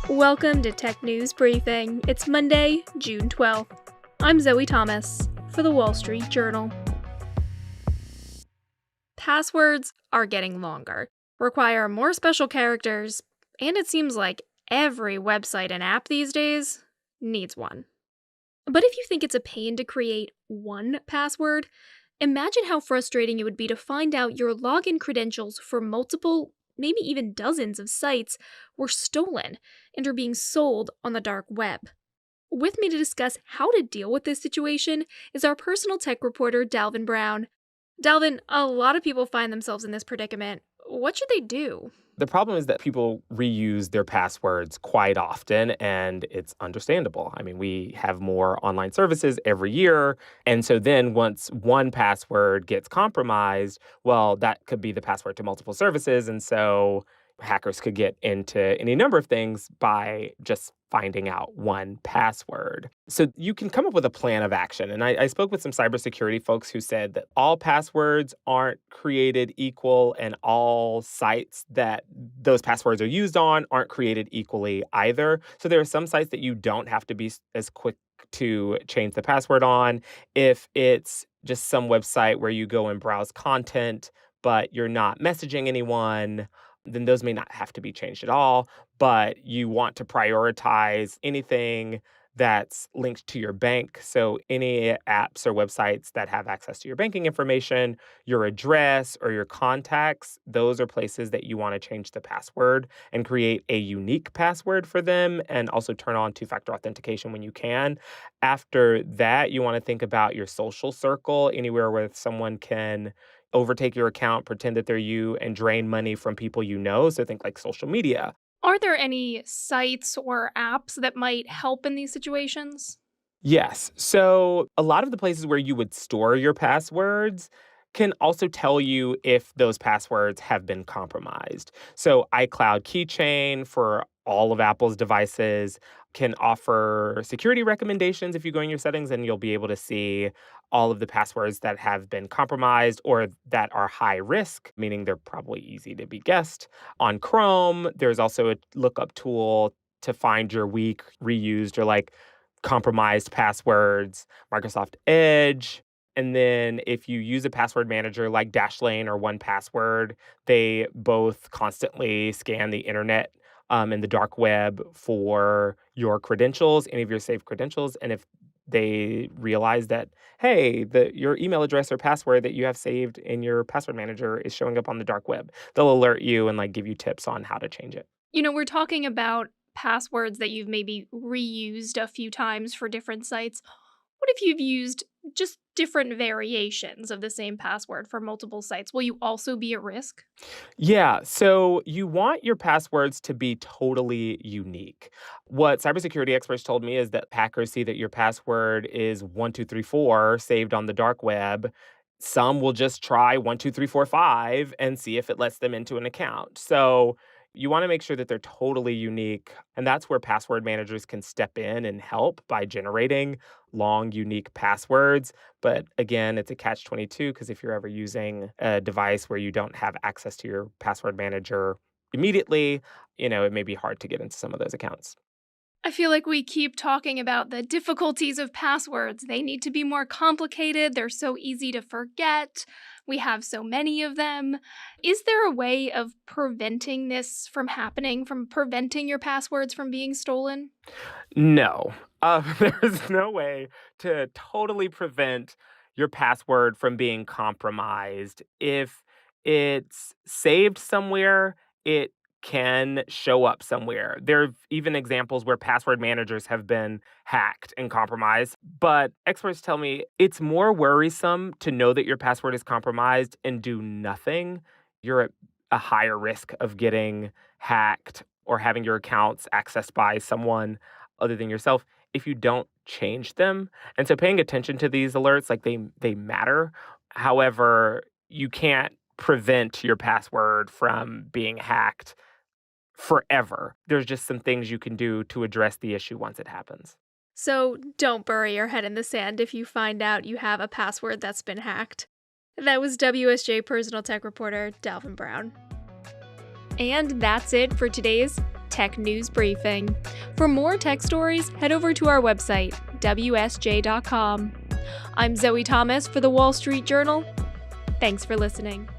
Welcome to Tech News Briefing. It's Monday, June 12th. I'm Zoe Thomas for the Wall Street Journal. Passwords are getting longer, require more special characters, and it seems like every website and app these days needs one. But if you think it's a pain to create one password, imagine how frustrating it would be to find out your login credentials for multiple, maybe even dozens of sites were stolen and are being sold on the dark web. With me to discuss how to deal with this situation is our personal tech reporter, Dalvin Brown. Dalvin, a lot of people find themselves in this predicament. What should they do? The problem is that people reuse their passwords quite often, and it's understandable. I mean, we have more online services every year. And so then once one password gets compromised, well, that could be the password to multiple services. And so hackers could get into any number of things by just finding out one password. So you can come up with a plan of action. And I spoke with some cybersecurity folks who said that all passwords aren't created equal, and all sites that those passwords are used on aren't created equally either. So there are some sites that you don't have to be as quick to change the password on. If it's just some website where you go and browse content, but you're not messaging anyone, then those may not have to be changed at all. But you want to prioritize anything that's linked to your bank. So any apps or websites that have access to your banking information, your address, or your contacts, those are places that you want to change the password and create a unique password for them, and also turn on two-factor authentication when you can. After that, you want to think about your social circle, anywhere where someone can overtake your account, pretend that they're you, and drain money from people you know. So think like social media. Are there any sites or apps that might help in these situations? Yes. So a lot of the places where you would store your passwords can also tell you if those passwords have been compromised. So iCloud Keychain for all of Apple's devices can offer security recommendations if you go in your settings, and you'll be able to see all of the passwords that have been compromised or that are high risk, meaning they're probably easy to be guessed. On Chrome, there's also a lookup tool to find your weak, reused, or compromised passwords. Microsoft Edge. And then if you use a password manager like Dashlane or 1Password, they both constantly scan the internet and the dark web for your credentials, any of your saved credentials. And if they realize that, hey, your email address or password that you have saved in your password manager is showing up on the dark web, they'll alert you and give you tips on how to change it. We're talking about passwords that you've maybe reused a few times for different sites. What if you've used just different variations of the same password for multiple sites? Will you also be at risk? Yeah, so you want your passwords to be totally unique. What cybersecurity experts told me is that hackers see that your password is 1234 saved on the dark web. Some will just try 12345 and see if it lets them into an account. So you want to make sure that they're totally unique. And that's where password managers can step in and help by generating long, unique passwords. But again, it's a catch-22, because if you're ever using a device where you don't have access to your password manager immediately, it may be hard to get into some of those accounts. I feel like we keep talking about the difficulties of passwords. They need to be more complicated. They're so easy to forget. We have so many of them. Is there a way of preventing this from happening, from preventing your passwords from being stolen? No, there's no way to totally prevent your password from being compromised. If it's saved somewhere, it can show up somewhere. There are even examples where password managers have been hacked and compromised. But experts tell me it's more worrisome to know that your password is compromised and do nothing. You're at a higher risk of getting hacked or having your accounts accessed by someone other than yourself if you don't change them. And so paying attention to these alerts, they matter. However, you can't prevent your password from being hacked forever. There's just some things you can do to address the issue once it happens. So don't bury your head in the sand if you find out you have a password that's been hacked. That was WSJ personal tech reporter Dalvin Brown. And that's it for today's tech news briefing. For more tech stories, head over to our website, WSJ.com. I'm Zoe Thomas for the Wall Street Journal. Thanks for listening.